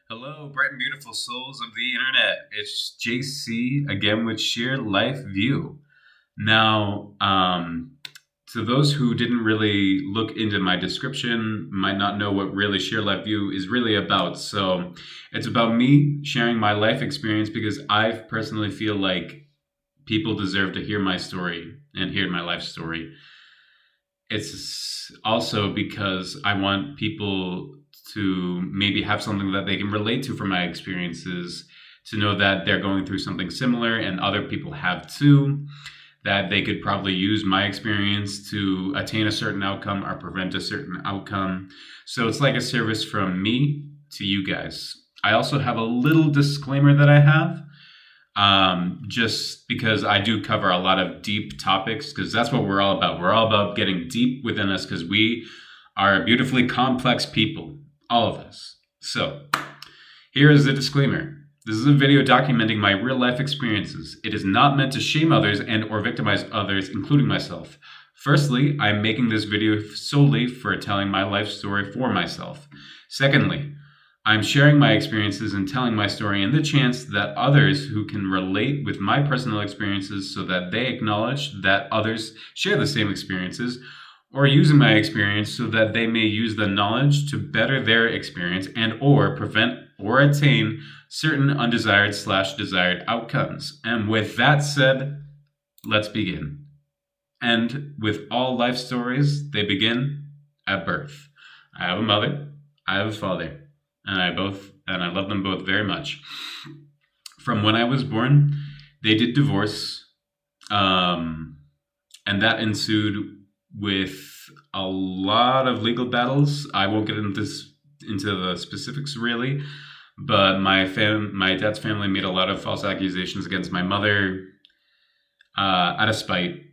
Hello, bright and beautiful souls of the internet. It's JC again with SheerLifeView. Now, to those who didn't really look into my description, might not know what really SheerLifeView is really about. So, it's about me sharing my life experience because I personally feel like people deserve to hear my story and hear my life story. It's also because I want people to maybe have something that they can relate to from my experiences, to know that they're going through something similar and other people have too, that they could probably use my experience to attain a certain outcome or prevent a certain outcome. So it's like a service from me to you guys. I also have a little disclaimer that I have just because I do cover a lot of deep topics, because that's what we're all about. We're all about getting deep within us because we are beautifully complex people, all of us. So, here is the disclaimer. This is a video documenting my real life experiences. It is not meant to shame others and or victimize others, including myself. Firstly, I'm making this video solely for telling my life story for myself. Secondly, I'm sharing my experiences and telling my story in the chance that others who can relate with my personal experiences so that they acknowledge that others share the same experiences, or using my experience so that they may use the knowledge to better their experience and or prevent or attain certain undesired/desired outcomes. And with that said, let's begin. And with all life stories, they begin at birth. I have a mother, I have a father, and I love them both very much. From when I was born, they did divorce, and that ensued with a lot of legal battles. I won't get into the specifics really, but my dad's family made a lot of false accusations against my mother out of spite,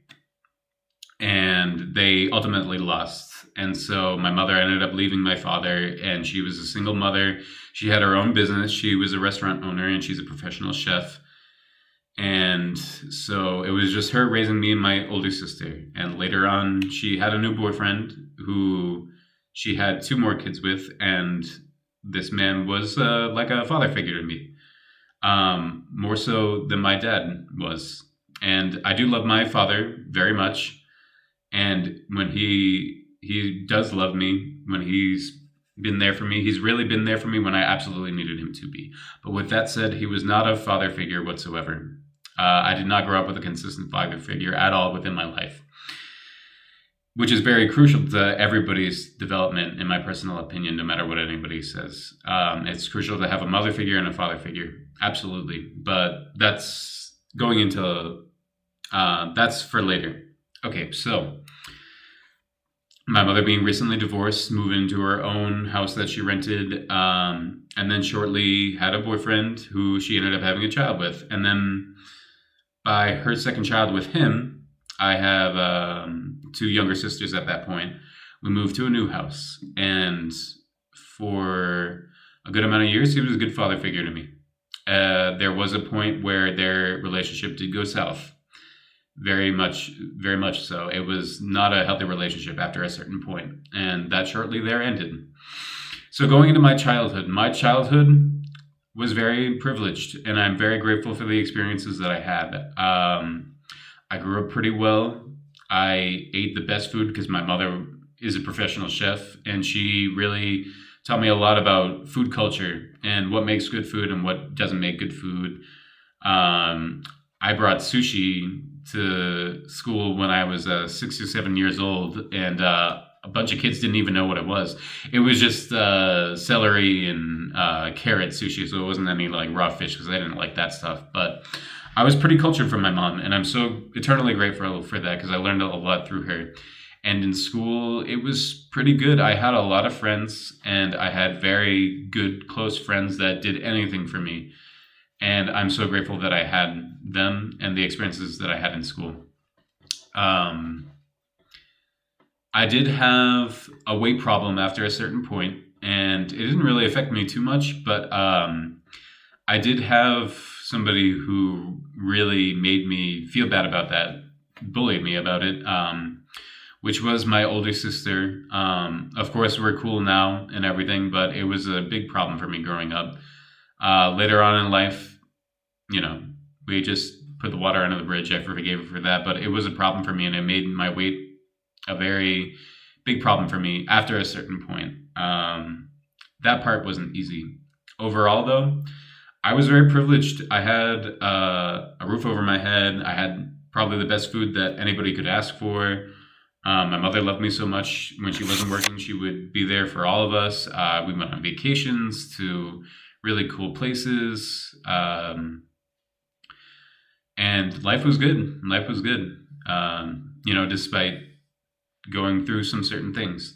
and they ultimately lost. And so my mother ended up leaving my father, and she was a single mother. She had her own business. She was a restaurant owner, and she's a professional chef. And so it was just her raising me and my older sister. And later on, she had a new boyfriend who she had two more kids with. And this man was like a father figure to me, more so than my dad was. And I do love my father very much. And when he does love me, when he's been there for me, he's really been there for me when I absolutely needed him to be. But with that said, he was not a father figure whatsoever. I did not grow up with a consistent father figure at all within my life, which is very crucial to everybody's development, in my personal opinion, no matter what anybody says. It's crucial to have a mother figure and a father figure, absolutely. But that's going into, that's for later. Okay, so my mother being recently divorced, moved into her own house that she rented, and then shortly had a boyfriend who she ended up having a child with. And then by her second child with him, I have two younger sisters at that point. We moved to a new house, and for a good amount of years, he was a good father figure to me. There was a point where their relationship did go south. Very much so. It was not a healthy relationship after a certain point, and that shortly there ended. So going into my childhood was very privileged, and I'm very grateful for the experiences that I had. I grew up pretty well. I ate the best food because my mother is a professional chef, and she really taught me a lot about food culture and what makes good food and what doesn't make good food. I brought sushi to school when I was 6 or 7 years old, and a bunch of kids didn't even know what it was. It was just celery and carrot sushi, so it wasn't any like raw fish because I didn't like that stuff. But I was pretty cultured from my mom, and I'm so eternally grateful for that because I learned a lot through her. And in school, it was pretty good. I had a lot of friends, and I had very good, close friends that did anything for me. And I'm so grateful that I had them and the experiences that I had in school. I did have a weight problem after a certain point, and it didn't really affect me too much, but I did have somebody who really made me feel bad about that, bullied me about it, which was my older sister. Of course, we're cool now and everything, but it was a big problem for me growing up. Later on in life, you know, we just put the water under the bridge. I forgave her for that, but it was a problem for me, and it made my weight a very big problem for me after a certain point. That part wasn't easy. Overall, though, I was very privileged. I had a roof over my head. I had probably the best food that anybody could ask for. My mother loved me so much. When she wasn't working, she would be there for all of us. We went on vacations to really cool places. And life was good. Life was good, despite going through some certain things.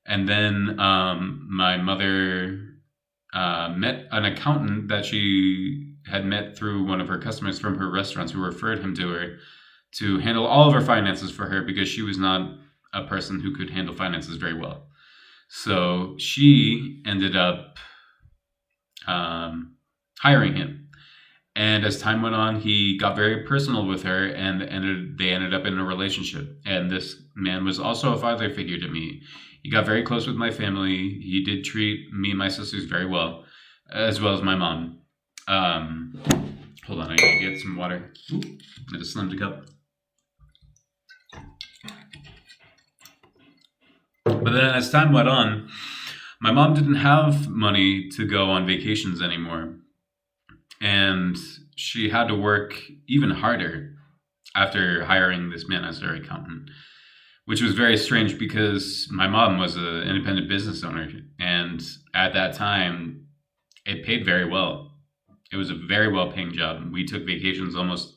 And then my mother met an accountant that she had met through one of her customers from her restaurants, who referred him to her to handle all of her finances for her, because she was not a person who could handle finances very well. So she ended up hiring him. And as time went on, he got very personal with her, and they ended up in a relationship. And this man was also a father figure to me. He got very close with my family. He did treat me and my sisters very well as my mom. Hold on, I gotta get some water. I just slammed a cup. But then as time went on, my mom didn't have money to go on vacations anymore. And she had to work even harder after hiring this man as her accountant, which was very strange because my mom was an independent business owner. And at that time, it paid very well. It was a very well-paying job. We took vacations almost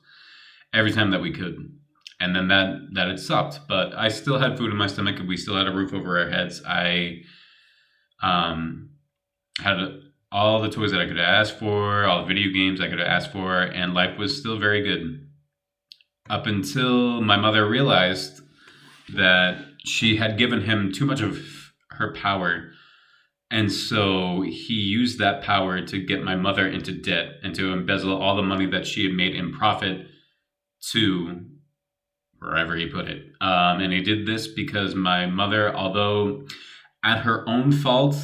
every time that we could. And then that had sucked. But I still had food in my stomach, and we still had a roof over our heads. I had all the toys that I could ask for, all the video games I could have asked for, and life was still very good. Up until my mother realized that she had given him too much of her power. And so he used that power to get my mother into debt and to embezzle all the money that she had made in profit to wherever he put it. And he did this because my mother, although at her own fault,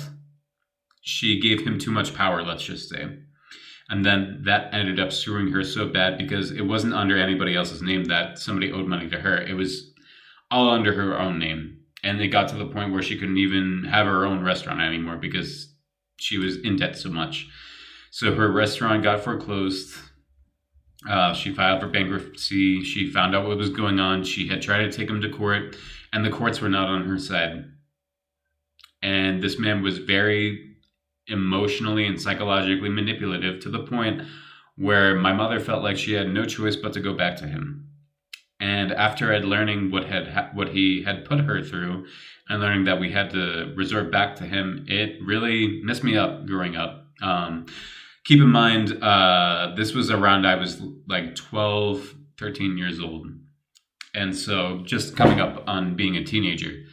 she gave him too much power, let's just say. And then that ended up screwing her so bad, because it wasn't under anybody else's name that somebody owed money to her. It was all under her own name. And it got to the point where she couldn't even have her own restaurant anymore because she was in debt so much. So her restaurant got foreclosed. She filed for bankruptcy. She found out what was going on. She had tried to take him to court, and the courts were not on her side. And this man was very emotionally and psychologically manipulative, to the point where my mother felt like she had no choice but to go back to him. And after learning what he had put her through, and learning that we had to resort back to him, it really messed me up growing up. Keep in mind, this was around, I was like 12, 13 years old. And so just coming up on being a teenager.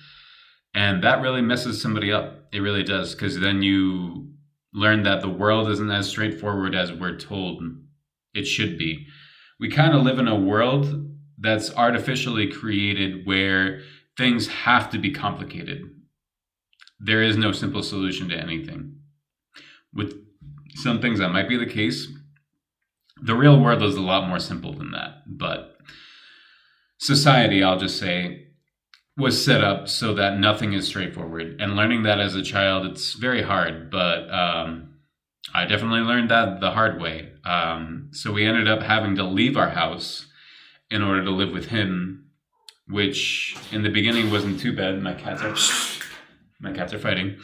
And that really messes somebody up. It really does, because then you learn that the world isn't as straightforward as we're told it should be. We kind of live in a world that's artificially created where things have to be complicated. There is no simple solution to anything. With some things that might be the case, the real world is a lot more simple than that. But society, I'll just say, was set up so that nothing is straightforward. And learning that as a child, it's very hard, but I definitely learned that the hard way. So we ended up having to leave our house in order to live with him, which in the beginning wasn't too bad. My cats are fighting.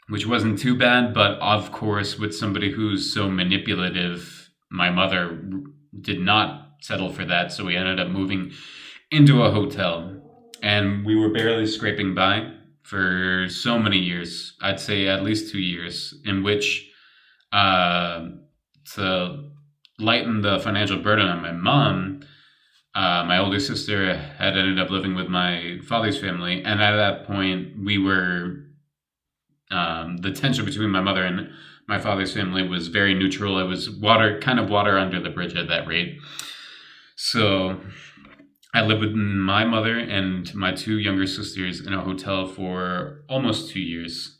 Which wasn't too bad, but of course, with somebody who's so manipulative, my mother did not settle for that, so we ended up moving into a hotel, and we were barely scraping by for so many years. I'd say at least 2 years, in which to lighten the financial burden on my mom, my older sister had ended up living with my father's family, and at that point we were the tension between my mother and my father's family was very neutral. It was water under the bridge at that rate. So I lived with my mother and my two younger sisters in a hotel for almost 2 years.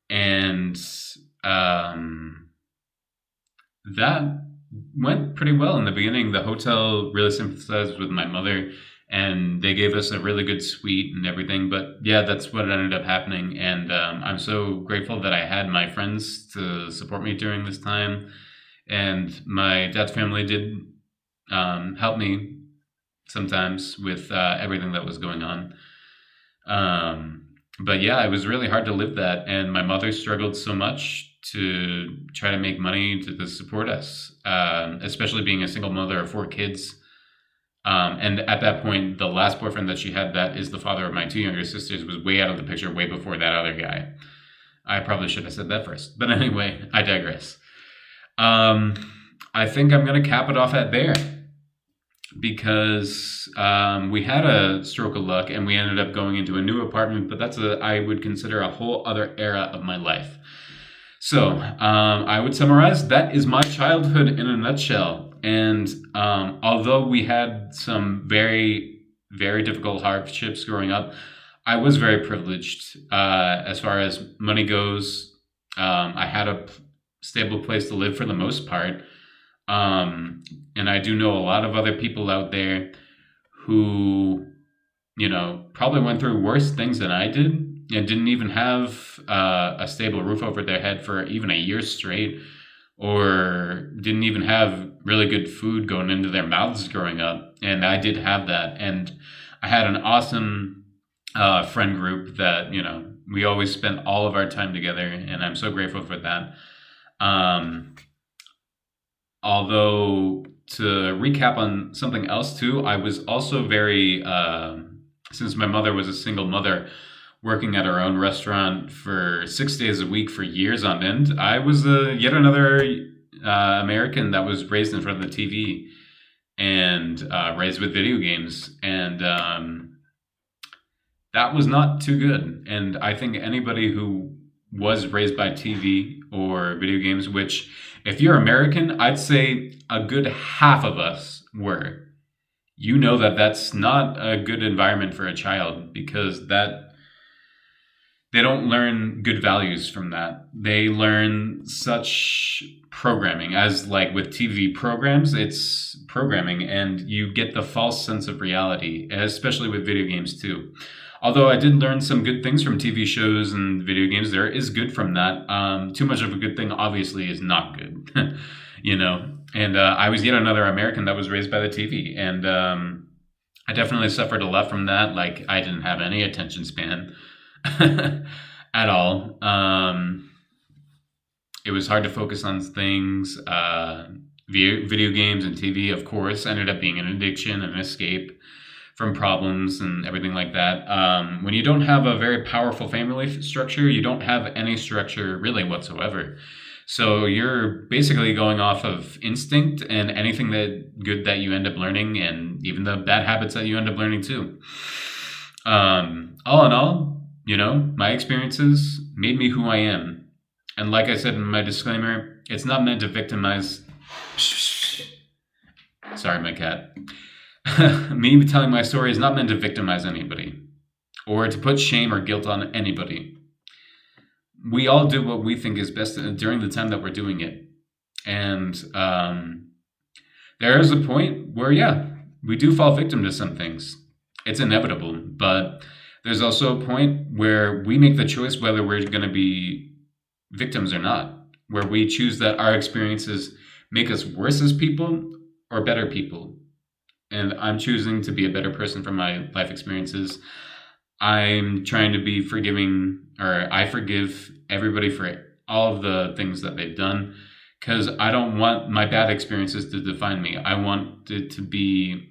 And um, that went pretty well in the beginning. The hotel really sympathized with my mother and they gave us a really good suite and everything. But yeah, that's what ended up happening. And I'm so grateful that I had my friends to support me during this time. And my dad's family did help me sometimes with everything that was going on. But yeah, it was really hard to live that. And my mother struggled so much to try to make money to support us, especially being a single mother of 4 kids. And at that point, the last boyfriend that she had, that is the father of my two younger sisters, was way out of the picture way before that other guy. I probably should have said that first. But anyway, I digress. Um, I think I'm going to cap it off at there because we had a stroke of luck and we ended up going into a new apartment, but I would consider a whole other era of my life. So I would summarize, that is my childhood in a nutshell. And although we had some very, very difficult hardships growing up, I was very privileged as far as money goes. I had a stable place to live for the most part. And I do know a lot of other people out there who, probably went through worse things than I did and didn't even have a stable roof over their head for even a year straight, or didn't even have really good food going into their mouths growing up. And I did have that. And I had an awesome friend group that, we always spent all of our time together. And I'm so grateful for that. Although, to recap on something else too, I was also very, since my mother was a single mother working at her own restaurant for 6 days a week for years on end, I was yet another American that was raised in front of the TV and raised with video games. And that was not too good. And I think anybody who was raised by TV or video games, which if you're American, I'd say a good half of us were. That's not a good environment for a child, because they don't learn good values from that. They learn such programming, as like with TV programs, it's programming, and you get the false sense of reality, especially with video games too. Although I did learn some good things from TV shows and video games, there is good from that. Too much of a good thing obviously is not good, And I was yet another American that was raised by the TV, and I definitely suffered a lot from that. Like, I didn't have any attention span at all. It was hard to focus on things. Video games and TV, of course, ended up being an addiction, an escape from problems and everything like that. When you don't have a very powerful family structure, you don't have any structure really whatsoever. So you're basically going off of instinct and anything good that you end up learning, and even the bad habits that you end up learning too. All in all, my experiences made me who I am. And like I said in my disclaimer, it's not meant to victimize. Sorry, my cat. Me telling my story is not meant to victimize anybody or to put shame or guilt on anybody. We all do what we think is best during the time that we're doing it. And there is a point where, we do fall victim to some things. It's inevitable. But there's also a point where we make the choice whether we're going to be victims or not, where we choose that our experiences make us worse as people or better people. And I'm choosing to be a better person from my life experiences. I'm trying to be forgiving, or I forgive everybody for all of the things that they've done, because I don't want my bad experiences to define me. I want it to be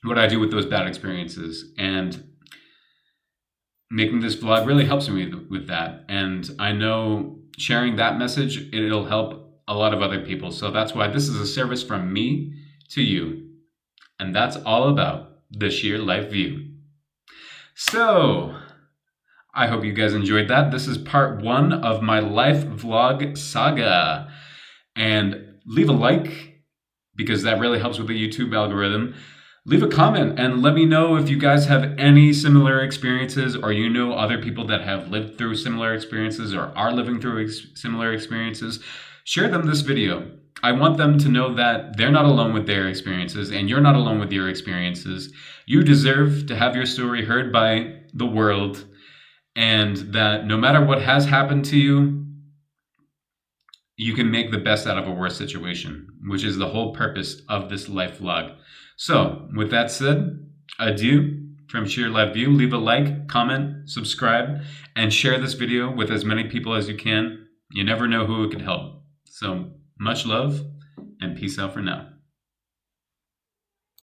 what I do with those bad experiences. And making this vlog really helps me with that. And I know sharing that message, it'll help a lot of other people. So that's why this is a service from me to you. And that's all about the SheerLifeView. So, I hope you guys enjoyed that. This is part 1 of my life vlog saga. And leave a like, because that really helps with the YouTube algorithm. Leave a comment and let me know if you guys have any similar experiences, or you know other people that have lived through similar experiences or are living through similar experiences. Share them this video. I want them to know that they're not alone with their experiences, and you're not alone with your experiences. You deserve to have your story heard by the world, and that no matter what has happened to you, you can make the best out of a worse situation, which is the whole purpose of this life vlog. So, with that said, adieu from SheerLifeView. Leave a like, comment, subscribe, and share this video with as many people as you can. You never know who it could help. So, much love, and peace out for now.